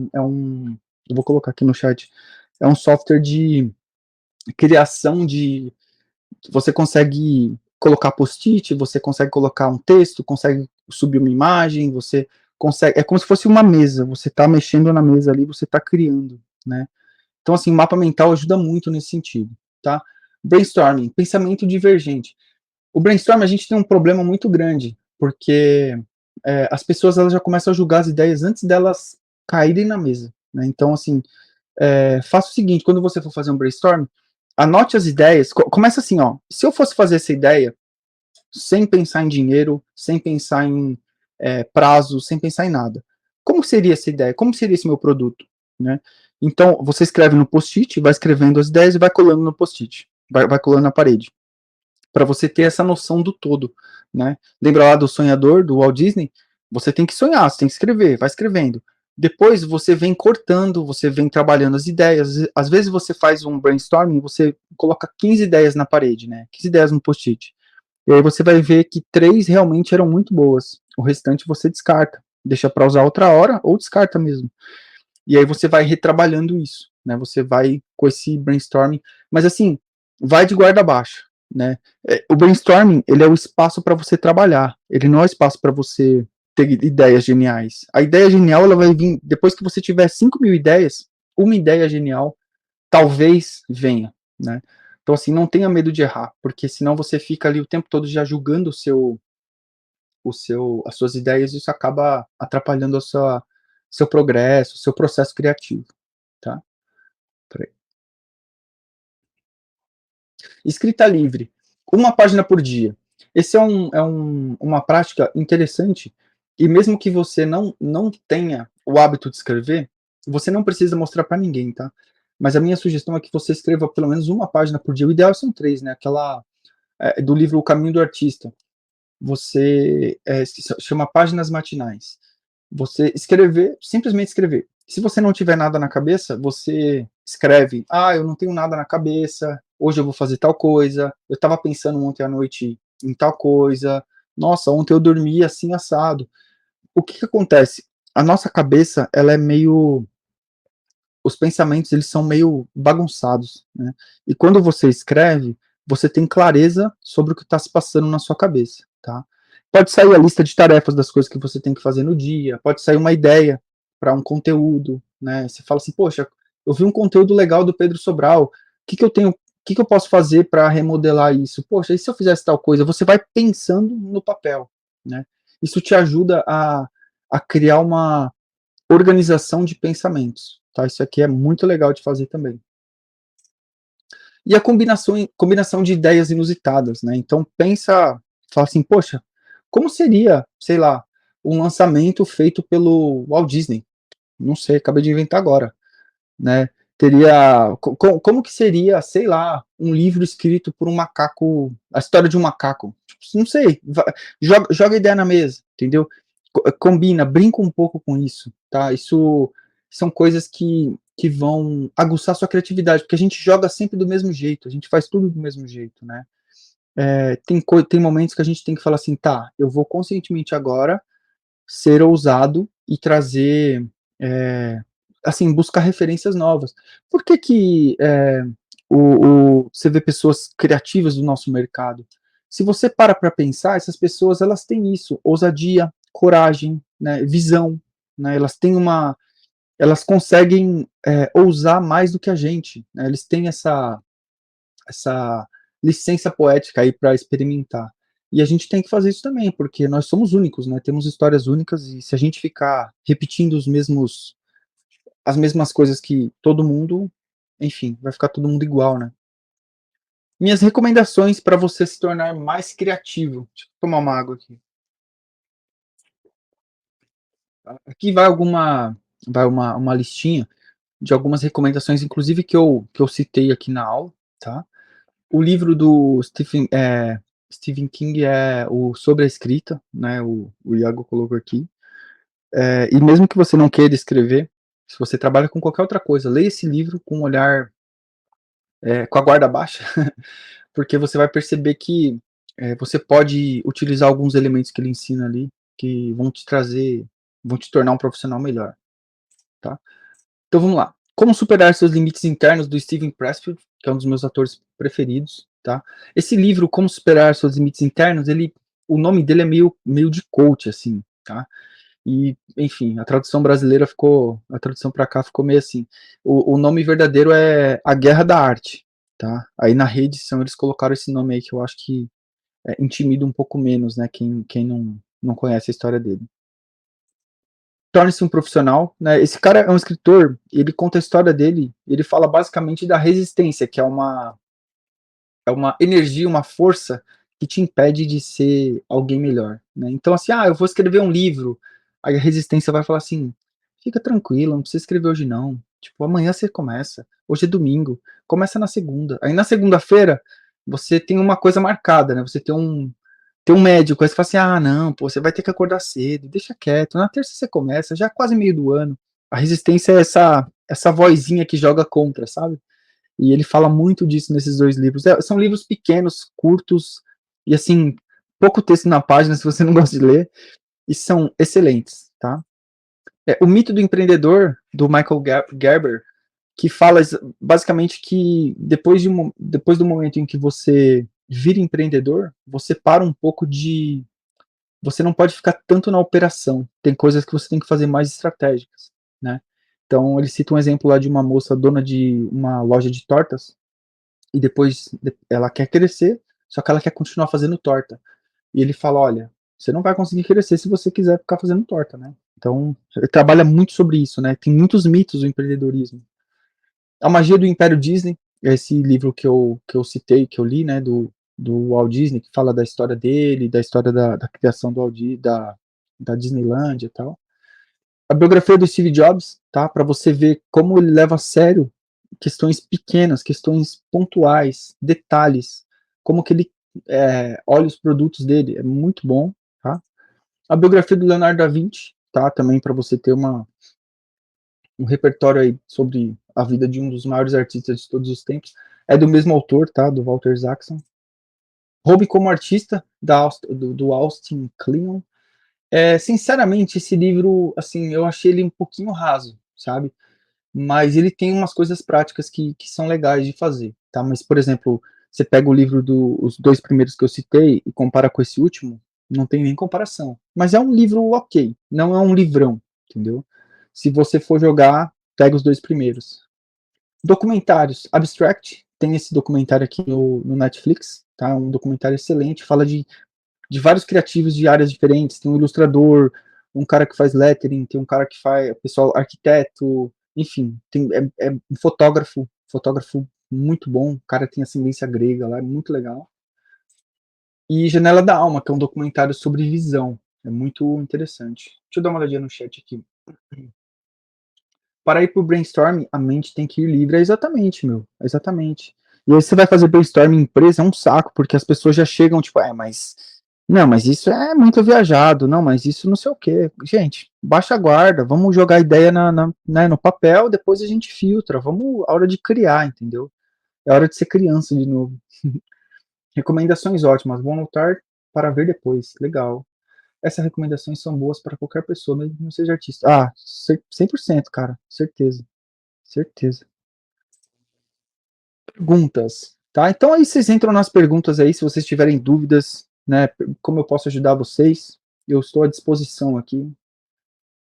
S1: vou colocar aqui no chat, é um software de criação de você consegue colocar post-it, você consegue colocar um texto, consegue subir uma imagem, você consegue. É como se fosse uma mesa, você está mexendo na mesa ali, você está criando, né? Então, assim, mapa mental ajuda muito nesse sentido, tá? Brainstorming, pensamento divergente. O brainstorming, a gente tem um problema muito grande, porque as pessoas elas já começam a julgar as ideias antes delas caírem na mesa, né? Então, assim, faça o seguinte, quando você for fazer um brainstorm, anote as ideias, começa assim, ó, se eu fosse fazer essa ideia, sem pensar em dinheiro, sem pensar em prazo, sem pensar em nada, como seria essa ideia? Como seria esse meu produto? Né? Então, você escreve no post-it, vai escrevendo as ideias e vai colando no post-it, vai colando na parede, para você ter essa noção do todo. Né? Lembra lá do sonhador, do Walt Disney? Você tem que sonhar, você tem que escrever, vai escrevendo. Depois você vem cortando, você vem trabalhando as ideias. Às vezes você faz um brainstorming, você coloca 15 ideias na parede, né? 15 ideias no post-it. E aí você vai ver que 3 realmente eram muito boas. O restante você descarta. Deixa para usar outra hora ou descarta mesmo. E aí você vai retrabalhando isso, né? Você vai com esse brainstorming, mas assim, vai de guarda baixa, né? O brainstorming, ele é o espaço para você trabalhar. Ele não é o espaço para você ter ideias geniais. A ideia genial, ela vai vir depois que você tiver 5.000 ideias, uma ideia genial talvez venha, né? Então, assim, não tenha medo de errar, porque senão você fica ali o tempo todo já julgando as suas ideias e isso acaba atrapalhando seu progresso, seu processo criativo, tá? Escrita livre, uma página por dia. Esse uma prática interessante e mesmo que você não tenha o hábito de escrever, você não precisa mostrar para ninguém, tá? Mas a minha sugestão é que você escreva pelo menos uma página por dia. O ideal são 3, né? Aquela do livro O Caminho do Artista. Você se chama Páginas Matinais. Você escrever, simplesmente escrever. Se você não tiver nada na cabeça, você escreve: eu não tenho nada na cabeça, hoje eu vou fazer tal coisa, eu estava pensando ontem à noite em tal coisa, nossa, ontem eu dormi assim assado. O que que acontece? A nossa cabeça, ela é meio os pensamentos eles são meio bagunçados, né? E quando você escreve, você tem clareza sobre o que está se passando na sua cabeça, tá? Pode sair a lista de tarefas das coisas que você tem que fazer no dia, pode sair uma ideia para um conteúdo, né? Você fala assim, poxa, eu vi um conteúdo legal do Pedro Sobral, que eu posso fazer para remodelar isso? Poxa, e se eu fizesse tal coisa? Você vai pensando no papel, né? Isso te ajuda a criar uma organização de pensamentos, tá? Isso aqui é muito legal de fazer também. E a combinação de ideias inusitadas, né? Então pensa, fala assim, poxa, como seria, sei lá, um lançamento feito pelo Walt Disney? Não sei, acabei de inventar agora, né? Teria, como que seria, sei lá, um livro escrito por um macaco, a história de um macaco? Tipo, não sei, joga ideia na mesa, entendeu? Combina, brinca um pouco com isso, tá? Isso são coisas que vão aguçar sua criatividade, porque a gente joga sempre do mesmo jeito, a gente faz tudo do mesmo jeito, né? Tem momentos que a gente tem que falar assim, tá, eu vou conscientemente agora ser ousado e trazer, é, assim, buscar referências novas. Por que que você vê pessoas criativas do nosso mercado? Se você para pensar, essas pessoas elas têm isso, ousadia, coragem, né, visão, né, elas conseguem ousar mais do que a gente, né, eles têm essa licença poética aí para experimentar. E a gente tem que fazer isso também, porque nós somos únicos, né? Temos histórias únicas e se a gente ficar repetindo as mesmas coisas que todo mundo, enfim, vai ficar todo mundo igual, né? Minhas recomendações para você se tornar mais criativo. Deixa eu tomar uma água aqui. Tá? Aqui vai uma listinha de algumas recomendações, inclusive que eu citei aqui na aula, tá? O livro do Stephen King é o Sobre a Escrita, né? O Iago colocou aqui. E mesmo que você não queira escrever, se você trabalha com qualquer outra coisa, leia esse livro com um olhar, com a guarda baixa, porque você vai perceber que você pode utilizar alguns elementos que ele ensina ali, que vão te tornar um profissional melhor, tá? Então vamos lá. Como superar seus limites internos, do Steven Pressfield, que é um dos meus atores preferidos, tá? Esse livro, Como superar seus limites internos, o nome dele é meio de coach, assim, tá? E, enfim, a tradução para cá ficou meio assim. O nome verdadeiro é A Guerra da Arte, tá? Aí na reedição eles colocaram esse nome aí que eu acho que intimida um pouco menos, né? Quem não conhece a história dele. Torne-se um profissional, né? Esse cara é um escritor, ele conta a história dele, ele fala basicamente da resistência, que é uma energia, uma força que te impede de ser alguém melhor, né? Então assim, eu vou escrever um livro, aí a resistência vai falar assim, fica tranquilo, não precisa escrever hoje não, tipo, amanhã você começa, hoje é domingo, começa na segunda, aí na segunda-feira você tem uma coisa marcada, né? Você tem um médico, aí você fala assim, não, pô, você vai ter que acordar cedo, deixa quieto, na terça você começa, já é quase meio do ano. A resistência é essa vozinha que joga contra, sabe? E ele fala muito disso nesses dois livros. São livros pequenos, curtos, e assim, pouco texto na página, se você não gosta de ler, e são excelentes, tá? O Mito do Empreendedor, do Michael Gerber, que fala basicamente que depois do momento em que você vira empreendedor, você para um pouco de você não pode ficar tanto na operação. Tem coisas que você tem que fazer mais estratégicas, né? Então, ele cita um exemplo lá de uma moça dona de uma loja de tortas, e depois ela quer crescer, só que ela quer continuar fazendo torta. E ele fala, olha, você não vai conseguir crescer se você quiser ficar fazendo torta, né? Então, ele trabalha muito sobre isso, né? Tem muitos mitos do empreendedorismo. A Magia do Império Disney, esse livro que eu citei, que eu li, né, do Walt Disney, que fala da história dele, da história da criação da Disneylandia e tal. A biografia do Steve Jobs, tá, para você ver como ele leva a sério questões pequenas, questões pontuais, detalhes, como que ele olha os produtos dele, é muito bom, tá? A biografia do Leonardo da Vinci, tá, também para você ter um repertório aí sobre a vida de um dos maiores artistas de todos os tempos. É do mesmo autor, tá? Do Walter Isaacson. Hobby como artista, do Austin Kleon. Sinceramente, esse livro, assim, eu achei ele um pouquinho raso, sabe? Mas ele tem umas coisas práticas que são legais de fazer, tá? Mas, por exemplo, você pega o livro os dois primeiros que eu citei e compara com esse último, não tem nem comparação. Mas é um livro ok, não é um livrão, entendeu? Se você for jogar, pega os dois primeiros. Documentários. Abstract, tem esse documentário aqui no Netflix, tá? Um documentário excelente, fala de vários criativos de áreas diferentes. Tem um ilustrador, um cara que faz lettering, tem um cara que faz, pessoal, arquiteto, enfim, é um fotógrafo muito bom, o cara tem ascendência grega lá, é muito legal. e Janela da Alma, que é um documentário sobre visão. É muito interessante. Deixa eu dar uma olhadinha no chat aqui. Para ir pro brainstorming, a mente tem que ir livre. É exatamente, meu. É exatamente. E aí você vai fazer brainstorming em empresa, é um saco, porque as pessoas já chegam, tipo, mas. Não, mas isso é muito viajado. Não, mas isso não sei o quê. Gente, baixa a guarda. Vamos jogar a ideia né, no papel, depois a gente filtra. Vamos, a hora de criar, entendeu? É hora de ser criança de novo. Recomendações ótimas. Vou anotar para ver depois. Legal. Essas recomendações são boas para qualquer pessoa, mesmo que não seja artista. Ah, 100%, cara. Certeza. Certeza. Perguntas, tá? Então aí vocês entram nas perguntas aí, se vocês tiverem dúvidas, né? Como eu posso ajudar vocês, eu estou à disposição aqui.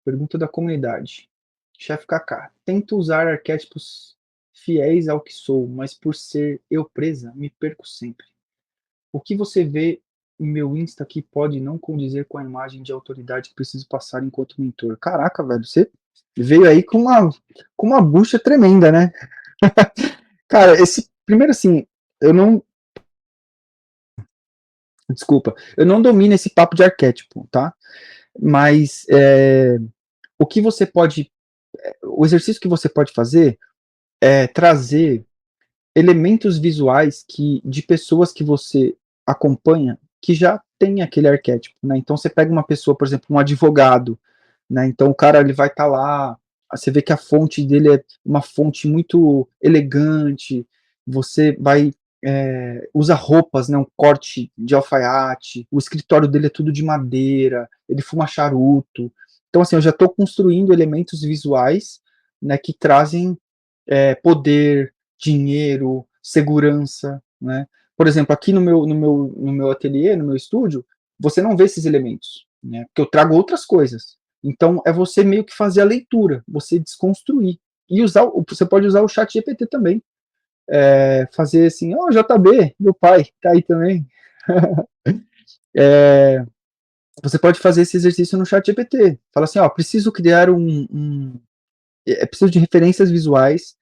S1: Pergunta da comunidade. Chefe Kaká, tento usar arquétipos fiéis ao que sou, mas por ser eu presa, me perco sempre. O que você vê em meu Insta que pode não condizer com a imagem de autoridade que preciso passar enquanto mentor? Caraca, velho, você veio aí com uma bucha tremenda, né? Cara, esse. Primeiro, assim, eu não. Desculpa, eu não domino esse papo de arquétipo, tá? Mas o que você pode. O exercício que você pode fazer é trazer elementos visuais de pessoas que você acompanha que já tem aquele arquétipo, né? Então você pega uma pessoa, por exemplo, um advogado, né? Então o cara ele vai estar lá, você vê que a fonte dele é uma fonte muito elegante, você vai usa roupas, né? Um corte de alfaiate, o escritório dele é tudo de madeira, ele fuma charuto. Então assim, eu já estou construindo elementos visuais, né? Que trazem poder, dinheiro, segurança, né? Por exemplo, aqui no meu ateliê, no meu estúdio, você não vê esses elementos, né? Porque eu trago outras coisas. Então, é você meio que fazer a leitura, você desconstruir. E você pode usar o chat GPT também. Fazer assim, ó, oh, JB, meu pai, tá aí também. Você pode fazer esse exercício no chat GPT. Fala assim, ó, preciso criar preciso de referências visuais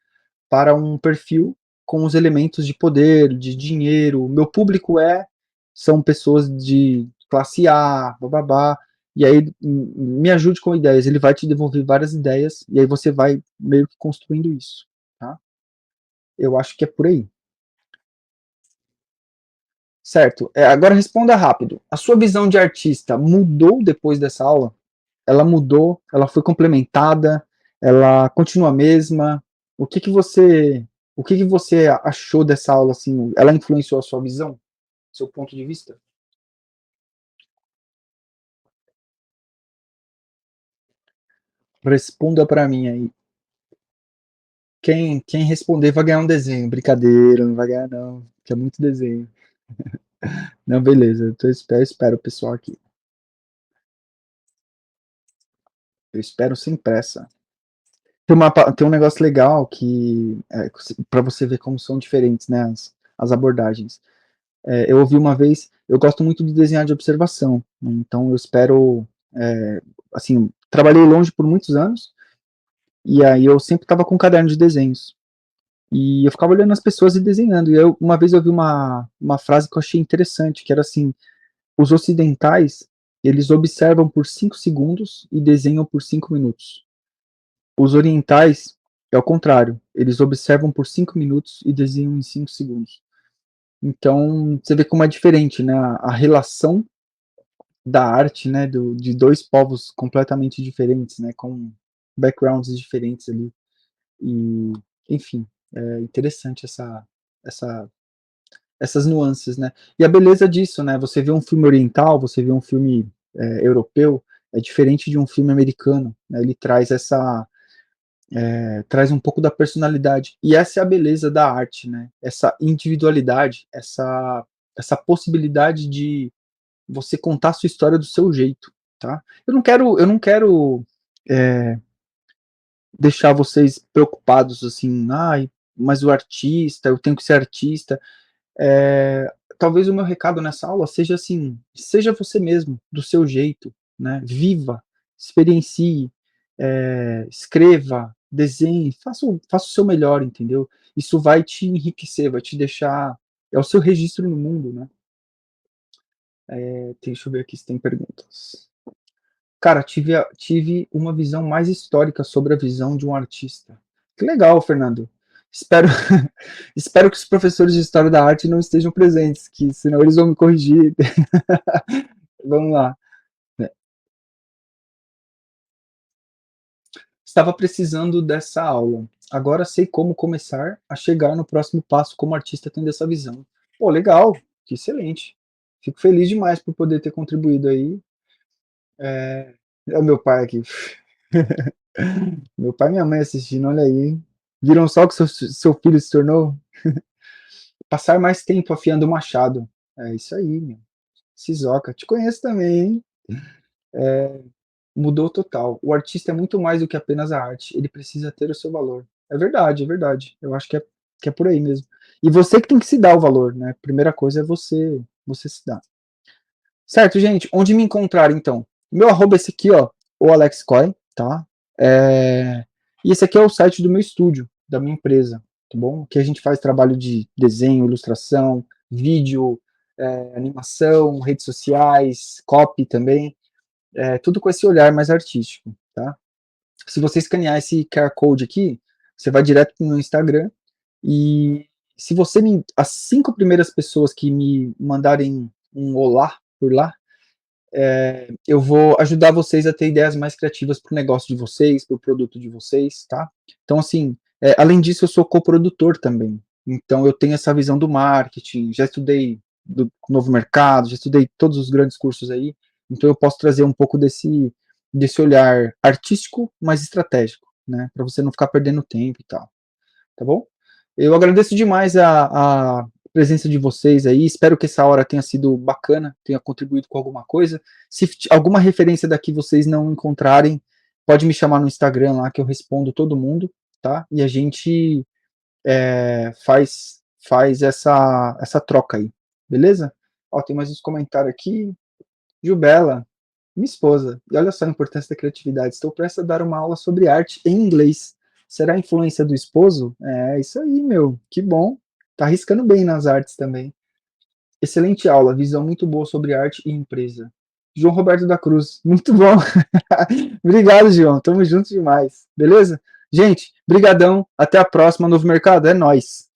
S1: para um perfil com os elementos de poder, de dinheiro. Meu público são pessoas de classe A, bababá. E aí me ajude com ideias. Ele vai te devolver várias ideias e aí você vai meio que construindo isso, tá? Eu acho que é por aí. Certo. Agora responda rápido. A sua visão de artista mudou depois dessa aula? Ela mudou? Ela foi complementada? Ela continua a mesma? O que que você, o que que você achou dessa aula assim? Ela influenciou a sua visão, seu ponto de vista? Responda para mim aí. Quem responder vai ganhar um desenho. Brincadeira, não vai ganhar não, que é muito desenho. Não, beleza. Eu espero o pessoal aqui. Eu espero sem pressa. Tem um negócio legal que para você ver como são diferentes, né, as abordagens. Eu ouvi uma vez, eu gosto muito de desenhar de observação, né, então eu espero, assim, trabalhei longe por muitos anos, e aí eu sempre estava com um caderno de desenhos, e eu ficava olhando as pessoas e desenhando, uma vez eu vi uma frase que eu achei interessante, que era assim, os ocidentais, eles observam por 5 segundos e desenham por 5 minutos. Os orientais é o contrário, eles observam por 5 minutos e desenham em 5 segundos. Então, você vê como é diferente, né? A relação da arte, né? De dois povos completamente diferentes, né? Com backgrounds diferentes ali. E, enfim, é interessante essa, essas nuances, né? E a beleza disso, né? Você vê um filme oriental, você vê um filme europeu, é diferente de um filme americano, né? Ele traz traz um pouco da personalidade. E essa é a beleza da arte, né? Essa individualidade, essa possibilidade de você contar a sua história do seu jeito, tá? Eu não quero é, deixar vocês preocupados assim, ai, mas o artista, eu tenho que ser artista. Talvez o meu recado nessa aula seja assim, seja você mesmo, do seu jeito, né? Viva, experiencie, escreva, desenhe, faça o seu melhor, entendeu? Isso vai te enriquecer, vai te deixar, é o seu registro no mundo, né? Deixa eu ver aqui se tem perguntas. Cara, tive uma visão mais histórica sobre a visão de um artista. Que legal, Fernando. Espero, espero que os professores de História da Arte não estejam presentes, que senão eles vão me corrigir. Vamos lá. Estava precisando dessa aula. Agora sei como começar a chegar no próximo passo como artista tendo essa visão. Pô, legal, que excelente. Fico feliz demais por poder ter contribuído aí. É o meu pai aqui. Meu pai e minha mãe assistindo, olha aí. Viram só o que seu filho se tornou? Passar mais tempo afiando o machado. É isso aí, meu. Sisoca. Te conheço também, hein? Mudou total. O artista é muito mais do que apenas a arte. Ele precisa ter o seu valor. É verdade, é verdade. Eu acho que é por aí mesmo. E você que tem que se dar o valor, né? Primeira coisa é você se dar. Certo, gente? Onde me encontrar, então? Meu arroba é esse aqui, ó. O Alex Coin, tá? E esse aqui é o site do meu estúdio, da minha empresa, tá bom? Que a gente faz trabalho de desenho, ilustração, vídeo, animação, redes sociais, copy também. Tudo com esse olhar mais artístico, tá? Se você escanear esse QR Code aqui, você vai direto para o meu Instagram e se você as 5 primeiras pessoas que me mandarem um olá por lá, eu vou ajudar vocês a ter ideias mais criativas para o negócio de vocês, para o produto de vocês, tá? Então, assim, além disso, eu sou coprodutor também. Então, eu tenho essa visão do marketing, já estudei do novo mercado, já estudei todos os grandes cursos aí, então eu posso trazer um pouco desse olhar artístico, mas estratégico, né? Para você não ficar perdendo tempo e tal, tá bom? Eu agradeço demais a presença de vocês aí. Espero que essa hora tenha sido bacana, tenha contribuído com alguma coisa. Se alguma referência daqui vocês não encontrarem, pode me chamar no Instagram lá que eu respondo todo mundo, tá? E a gente faz essa troca aí, beleza? Ó, tem mais uns comentários aqui. Gilbela, minha esposa, e olha só a importância da criatividade. Estou prestes a dar uma aula sobre arte em inglês. Será a influência do esposo? É isso aí, meu. Que bom. Tá arriscando bem nas artes também. Excelente aula, visão muito boa sobre arte e empresa. João Roberto da Cruz, muito bom. Obrigado, João. Tamo junto demais. Beleza? Gente, brigadão. Até a próxima. Novo Mercado, é nóis.